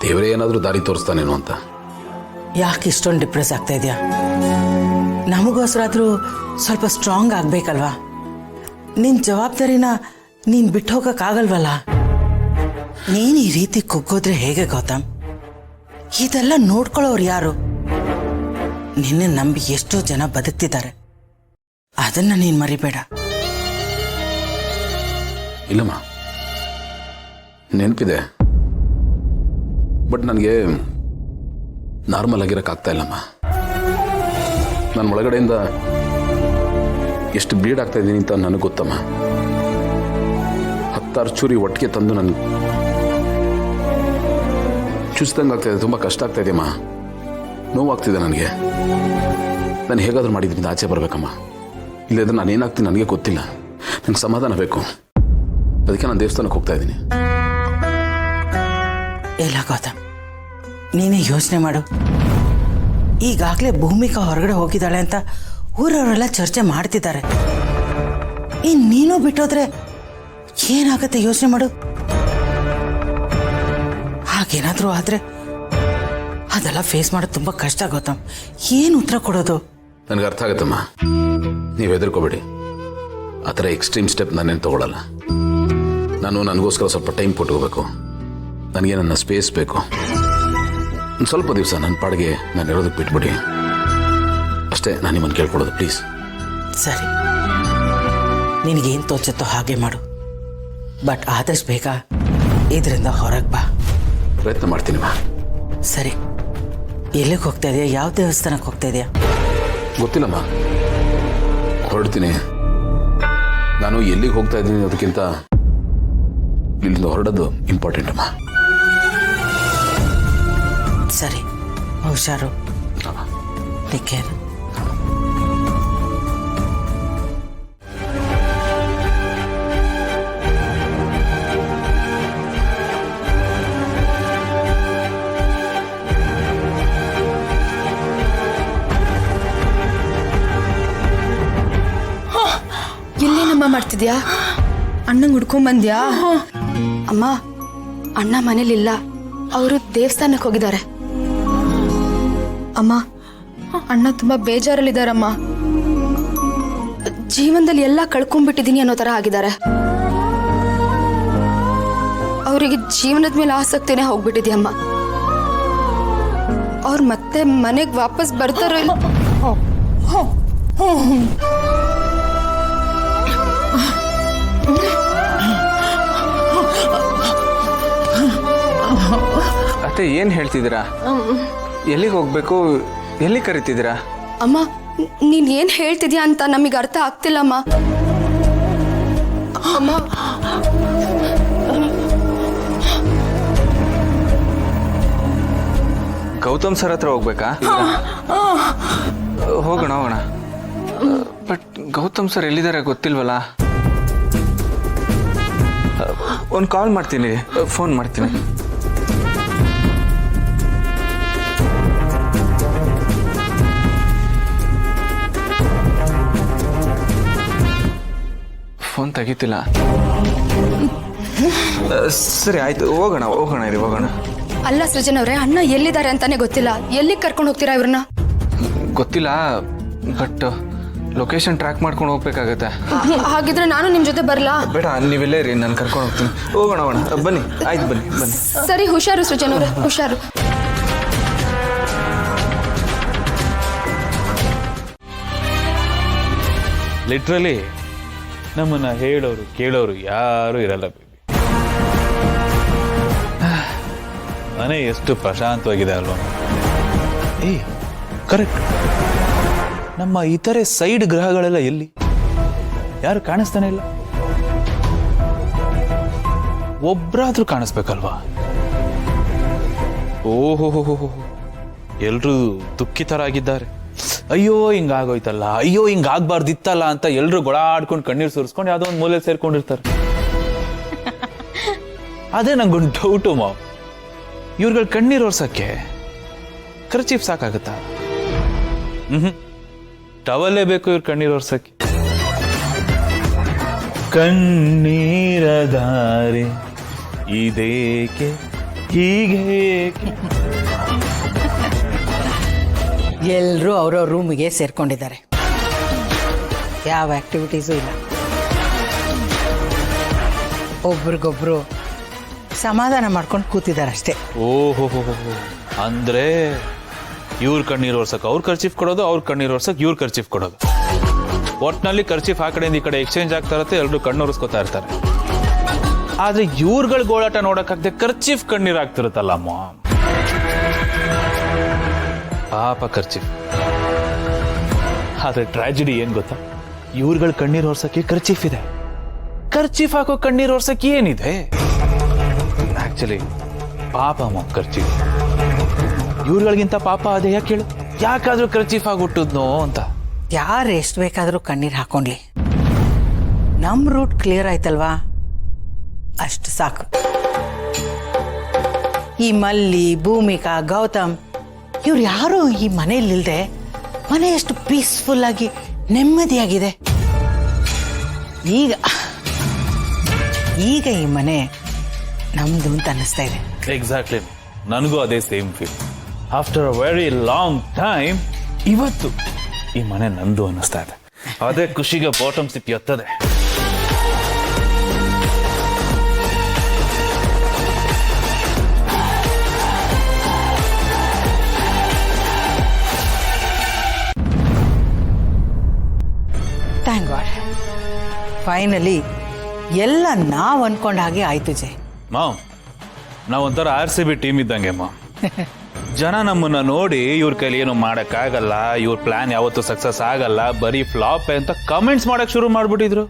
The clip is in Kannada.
ದೇವರೇ ಏನಾದರೂ ದಾರಿ ತೋರಿಸ್ತಾನೇನೋ ಅಂತ. ಯಾಕೆ ಇಷ್ಟೊಂದು ಡಿಪ್ರೆಸ್ ಆಗ್ತಾ ಇದೆಯಾ? ನಮಗೋಸ್ಕರಾದ್ರೂ ಸ್ವಲ್ಪ ಸ್ಟ್ರಾಂಗ್ ಆಗ್ಬೇಕಲ್ವಾ? ನಿನ್ನ ಜವಾಬ್ದಾರಿನ ನೀನು ಬಿಟ್ಟು ಹೋಗೋಕ್ಕಾಗಲ್ವಲ್ಲ. ನೀನು ಈ ರೀತಿ ಕುಗ್ಗೋದ್ರೆ ಹೇಗೆ ಗೌತಮ್? ಇದೆಲ್ಲ ನೋಡ್ಕೊಳ್ಳೋರು ಯಾರು? ನಿನ್ನೆ ನಂಬಿ ಎಷ್ಟೋ ಜನ ಬದುಕ್ತಿದ್ದಾರೆ, ಅದನ್ನ ನೀನು ಮರಿಬೇಡ. ಇಲ್ಲಮ್ಮ, ನೆನಪಿದೆ, ಬಟ್ ನನಗೆ ನಾರ್ಮಲ್ ಆಗಿರೋಕ್ಕಾಗ್ತಾ ಇಲ್ಲಮ್ಮ. ನನ್ನ ಒಳಗಡೆಯಿಂದ ಎಷ್ಟು ಬ್ಲೀಡ್ ಆಗ್ತಾ ಇದ್ದೀನಿ ಅಂತ ನನಗೆ ಗೊತ್ತಮ್ಮ. 10 ಚೂರಿ ಒಟ್ಟಿಗೆ ತಂದು ನನಗೆ ಚುಚ್ಚಿದಂಗೆ ಆಗ್ತಾಯಿದೆ. ತುಂಬ ಕಷ್ಟ ಆಗ್ತಾ ಇದೆಯಮ್ಮ, ನೋವಾಗ್ತಿದೆ ನನಗೆ. ನಾನು ಹೇಗಾದರೂ ಮಾಡಿದ್ರಿಂದ ಆಚೆ ಬರಬೇಕಮ್ಮ. ಇಲ್ಲದ್ರೆ ನಾನು ಏನಾಗ್ತೀನಿ ನನಗೆ ಗೊತ್ತಿಲ್ಲ. ನನಗೆ ಸಮಾಧಾನ ಬೇಕು, ಅದಕ್ಕೆ ನಾನು ದೇವಸ್ಥಾನಕ್ಕೆ ಹೋಗ್ತಾ ಇದ್ದೀನಿ. ಇಲ್ಲ ಗೌತಮ್, ನೀನೇ ಯೋಚನೆ ಮಾಡು. ಈಗಾಗಲೇ ಭೂಮಿಕಾ ಹೊರಗಡೆ ಹೋಗಿದ್ದಾಳೆ ಅಂತ ಊರವರೆಲ್ಲ ಚರ್ಚೆ ಮಾಡ್ತಿದ್ದಾರೆ. ನೀನು ಬಿಟ್ಟೋದ್ರೆ ಏನಾಗತ್ತೆ ಯೋಚನೆ ಮಾಡು. ಹಾಗೇನಾದ್ರೂ ಆದ್ರೆ ಅದೆಲ್ಲ ಫೇಸ್ ಮಾಡೋದು ತುಂಬಾ ಕಷ್ಟ ಗೌತಮ್. ಏನು ಉತ್ತರ ಕೊಡೋದು? ನನಗೆ ಅರ್ಥ ಆಗುತ್ತಮ್ಮ, ನೀವು ಹೆದರ್ಕೋಬೇಡಿ. ಆ ಥರ ಎಕ್ಸ್ಟ್ರೀಮ್ ಸ್ಟೆಪ್ ನಾನೇನು ತಗೊಳ್ಳಲ್ಲ. ನಾನು ನನಗೋಸ್ಕರ ಸ್ವಲ್ಪ ಟೈಮ್ ಕೊಟ್ಕೋಬೇಕು. ನನಗೆ ನನ್ನ ಸ್ಪೇಸ್ ಬೇಕು. ಒಂದು ಸ್ವಲ್ಪ ದಿವಸ ನನ್ನ ಪಾಡಿಗೆ ನಾನು ಇರೋದಕ್ಕೆ ಬಿಟ್ಬಿಡಿ ಅಷ್ಟೇ. ನಾನು ನಿಮ್ಮನ್ನು ಕೇಳ್ಕೊಡೋದು ಪ್ಲೀಸ್. ಸರಿ, ನಿನಗೇನು ತೋಚತ್ತೋ ಹಾಗೆ ಮಾಡು, ಬಟ್ ಆದಷ್ಟು ಬೇಗ ಇದರಿಂದ ಹೊರಗೆ ಬಾ. ಪ್ರಯತ್ನ ಮಾಡ್ತೀನಿ ಮಾ. ಸರಿ, ಎಲ್ಲಿಗೆ ಹೋಗ್ತಾ ಇದೆಯಾ? ಯಾವ ದೇವಸ್ಥಾನಕ್ಕೆ ಹೋಗ್ತಾ ಇದೆಯಾ? ಗೊತ್ತಿಲ್ಲಮ್ಮ, ಹೊರಡ್ತೀನಿ. ನಾನು ಎಲ್ಲಿಗೆ ಹೋಗ್ತಾ ಇದ್ದೀನಿ ಅದಕ್ಕಿಂತ ಇಲ್ಲಿಂದ ಹೊರಡೋದು ಇಂಪಾರ್ಟೆಂಟ್ ಅಮ್ಮ. ಸರಿ, ಹುಷಾರು. Take care. ಎಲ್ಲೇನಮ್ಮ ಮಾಡ್ತಿದ್ಯಾ? ಅಣ್ಣಂಗೆ ಹುಡ್ಕೊಂಬಂದ್ಯಾ? ಅಮ್ಮ, ಅಣ್ಣ ಮನೇಲಿಲ್ಲ, ಅವರು ದೇವಸ್ಥಾನಕ್ಕೆ ಹೋಗಿದ್ದಾರೆ. ಅಮ್ಮ, ಅಣ್ಣ ತುಂಬಾ ಬೇಜಾರಲ್ಲಿದ್ದಾರಮ್ಮ. ಜೀವನದಲ್ಲಿ ಎಲ್ಲ ಕಳ್ಕೊಂಡ್ಬಿಟ್ಟಿದೀನಿ ಅನ್ನೋ ತರ ಆಗಿದ್ದಾರೆ. ಅವರಿಗೆ ಜೀವನದ ಮೇಲೆ ಆಸಕ್ತಿನೇ ಹೋಗ್ಬಿಟ್ಟಿದ್ಯಮ್ಮ. ಅವ್ರು ಮತ್ತೆ ಮನೆಗೆ ವಾಪಸ್ ಬರ್ತಾರೋ ಇಲ್ಲ. ಅತ್ತೆ, ಏನ್ ಹೇಳ್ತಿದ್ದೀರಾ? ಎಲ್ಲಿಗೆ ಹೋಗ್ಬೇಕು? ಎಲ್ಲಿ ಕರಿತಿದ್ದೀರಾ? ಅಮ್ಮ, ನೀನ್ ಏನ್ ಹೇಳ್ತಿದ್ಯಾ ಅಂತ ನಮಗೆ ಅರ್ಥ ಆಗ್ತಿಲ್ಲಮ್ಮ. ಅಮ್ಮ, ಗೌತಮ್ ಸರ್ ಹತ್ರ ಹೋಗ್ಬೇಕಾ? ಹೋಗೋಣ ಹೋಗೋಣ. ಬಟ್ ಗೌತಮ್ ಸರ್ ಎಲ್ಲಿದ್ದಾರೆ ಗೊತ್ತಿಲ್ವಲ್ಲ. ಒಂದು ಕಾಲ್ ಮಾಡ್ತೀನಿ, ಫೋನ್ ಮಾಡ್ತೀನಿ. ಫೋನ್ ತೆಗಿತಿಲ್ಲ. ಸರಿ ಆಯ್ತು, ಹೋಗೋಣ ಹೋಗೋಣ ಇರಿ, ಹೋಗೋಣ. ಅಲ್ಲ ಸೃಜನ್ ಅವರೇ, ಅಣ್ಣ ಎಲ್ಲಿದ್ದಾರೆ ಅಂತಾನೆ ಗೊತ್ತಿಲ್ಲ. ಎಲ್ಲಿಗೆ ಕರ್ಕೊಂಡು ಹೋಗ್ತೀರಾ ಇವ್ರನ್ನ? ಗೊತ್ತಿಲ್ಲ, ಬಟ್ ಲೊಕೇಶನ್ ಟ್ರ್ಯಾಕ್ ಮಾಡ್ಕೊಂಡು ಹೋಗ್ಬೇಕಾಗತ್ತೆ. ಹಾಗಿದ್ರೆ ನಾನು ನಿಮ್ ಜೊತೆ ಬರ್ಲಾ? ಬೇಡ, ನೀವೆಲ್ಲೇ ಇರಿ, ನಾನು ಕರ್ಕೊಂಡು ಹೋಗ್ತೀನಿ. ಹೋಗೋಣ ಹೋಗೋಣ, ಬನ್ನಿ. ಆಯ್ತು, ಬನ್ನಿ ಬನ್ನಿ. ಸರಿ, ಹುಷಾರು ಸೃಜನ್ ಅವರೇ, ಹುಷಾರು. ಲಿಟ್ರಲಿ ನಮ್ಮನ್ನ ಹೇಳೋರು ಕೇಳೋರು ಯಾರೂ ಇರಲ್ಲ ಬೇಬಿ. ಮನೆ ಎಷ್ಟು ಪ್ರಶಾಂತವಾಗಿದೆ ಅಲ್ವಾ? ಕರೆಕ್ಟ್. ನಮ್ಮ ಇತರೆ ಸೈಡ್ ಗ್ರಹಗಳೆಲ್ಲ ಎಲ್ಲಿ? ಯಾರು ಕಾಣಿಸ್ತಾನೆ ಇಲ್ಲ. ಒಬ್ರಾದ್ರೂ ಕಾಣಿಸ್ಬೇಕಲ್ವಾ? ಓಹೋ, ಎಲ್ರೂ ದುಃಖಿತರಾಗಿದ್ದಾರೆ. ಅಯ್ಯೋ ಹಿಂಗಾಗೋಯ್ತಲ್ಲ, ಅಯ್ಯೋ ಹಿಂಗಾಗ್ಬಾರ್ದಿತ್ತಲ್ಲ ಅಂತ ಎಲ್ರು ಗೊಳಾಡ್ಕೊಂಡು ಕಣ್ಣೀರು ಸುರಿಸ್ಕೊಂಡು ಯಾವುದೋ ಒಂದು ಮೂಲೆ ಸೇರ್ಕೊಂಡಿರ್ತಾರೆ. ಅದೇ ನಂಗೊಂದು ಡೌಟು ಮಾವ್, ಇವ್ರುಗಳ ಕಣ್ಣೀರು ಒರ್ಸಕ್ಕೆ ಖರ್ಚೀಫ್ ಸಾಕಾಗುತ್ತಾ? ಟವಲ್ಲೇ ಬೇಕು ಇವ್ರ ಕಣ್ಣೀರು ಒರ್ಸಕ್ಕೆ. ಕಣ್ಣೀರ ದಾರಿ ಇದೇಕೆ ಹೀಗೆ ಎಲ್ಲರೂ ಅವ್ರವ್ರ ರೂಮಿಗೆ ಸೇರ್ಕೊಂಡಿದ್ದಾರೆ. ಯಾವ ಆಕ್ಟಿವಿಟೀಸು ಇಲ್ಲ. ಒಬ್ರಿಗೊಬ್ರು ಸಮಾಧಾನ ಮಾಡ್ಕೊಂಡು ಕೂತಿದ್ದಾರೆ ಅಷ್ಟೇ. ಓಹೋ ಅಂದ್ರೆ ಇವ್ರ ಕಣ್ಣೀರು ಒರ್ಸಕ್ ಅವ್ರ ಖರ್ಚೀಫ್ ಕೊಡೋದು, ಅವ್ರ ಕಣ್ಣೀರು ಒರ್ಸಕ್ ಇವ್ರ ಖರ್ಚೀಫ್ ಕೊಡೋದು. ಒಟ್ನಲ್ಲಿ ಖರ್ಚೀಫ್ ಆ ಕಡೆಯಿಂದ ಈ ಕಡೆ ಎಕ್ಸ್ಚೇಂಜ್ ಆಗ್ತಾ ಇರುತ್ತೆ, ಎಲ್ಲರೂ ಕಣ್ಣು ಒರೆಸ್ಕೊತಾ ಇರ್ತಾರೆ. ಆದ್ರೆ ಇವ್ರಗಳ ಗೋಳಾಟ ನೋಡಕ್ಕಾಗದೆ ಖರ್ಚೀಫ್ ಕಣ್ಣೀರ್ ಆಗ್ತಿರುತ್ತಲ್ಲ ಅಮ್ಮ. ಪಾಪ ಖರ್ಚೀಫ್. ಆದ್ರೆ ಟ್ರಾಜಿಡಿ ಏನ್ ಗೊತ್ತಾ, ಇವ್ರಗಳ ಕಣ್ಣೀರ್ ಒರ್ಸಕ್ಕೆ ಖರ್ಚೀಫ್ ಇದೆ, ಖರ್ಚೀಫ್ ಹಾಕೋ ಕಣ್ಣೀರ್ ಒರ್ಸಕ್ಕೆ ಏನಿದೆ. ಆಕ್ಚುಲಿ ಪಾಪ ಅಮ್ಮ ಖರ್ಚೀಫ್. ಇವ್ರಗಳಿಗಿಂತ ಪಾಪ ಅದೇ ಯಾಕೆ ಹೇಳು, ಯಾಕಾದ್ರೂ ಖರ್ಚೀಫ್ ಆಗಿ ಹುಟ್ಟುದ್ನೋ ಅಂತ. ಯಾರು ಎಷ್ಟು ಬೇಕಾದರೂ ಕಣ್ಣೀರು ಹಾಕೊಂಡ್ಲಿ, ನಮ್ಮ ರೂಟ್ ಕ್ಲಿಯರ್ ಆಯ್ತಲ್ವಾ, ಅಷ್ಟು ಸಾಕು. ಈ ಮಲ್ಲಿ, ಭೂಮಿಕಾ, ಗೌತಮ್ ಇವ್ರು ಯಾರು ಈ ಮನೆಯಲ್ಲಿಲ್ಲದೆ ಮನೆ ಎಷ್ಟು ಪೀಸ್ಫುಲ್ ಆಗಿ ನೆಮ್ಮದಿಯಾಗಿದೆ. ಈಗ ಈ ಮನೆ ನಮ್ದು ಅಂತ ಅನ್ನಿಸ್ತಾ ಇದೆ. ಎಕ್ಸಾಕ್ಟ್ಲಿ, ನನಗೂ ಅದೇ same feel. After a very long time ಇವತ್ತು ಈ ಮನೆ ನಂದು ಅನ್ನಿಸ್ತಾ ಇದೆ. ಅದೇ ಖುಷಿಗೆ ಬಾಟಮ್ ಸಿಪ್ಪಿ ಹತ್ತದೆ. ಥ್ಯಾಂಕ್ ಗಾಡ್, ಫೈನಲಿ ಎಲ್ಲ ನಾವು ಅನ್ಕೊಂಡ ಹಾಗೆ ಆಯ್ತು ಜೈ. ಮಾವ್, ನಾವೊಂಥರ RCB ಟೀಮ್ ಇದ್ದಂಗೆ ಅಮ್ಮ. ಜನ ನಮ್ಮನ್ನ ನೋಡಿ ಇವ್ರ ಕೈಲಿ ಏನು ಮಾಡಕ್ಕಾಗಲ್ಲ, ಇವ್ರ ಪ್ಲಾನ್ ಯಾವತ್ತೂ ಸಕ್ಸಸ್ ಆಗಲ್ಲ, ಬರೀ ಫ್ಲಾಪ್ ಅಂತ ಕಮೆಂಟ್ಸ್ ಮಾಡಕ್ ಶುರು ಮಾಡ್ಬಿಟ್ಟಿದ್ರು.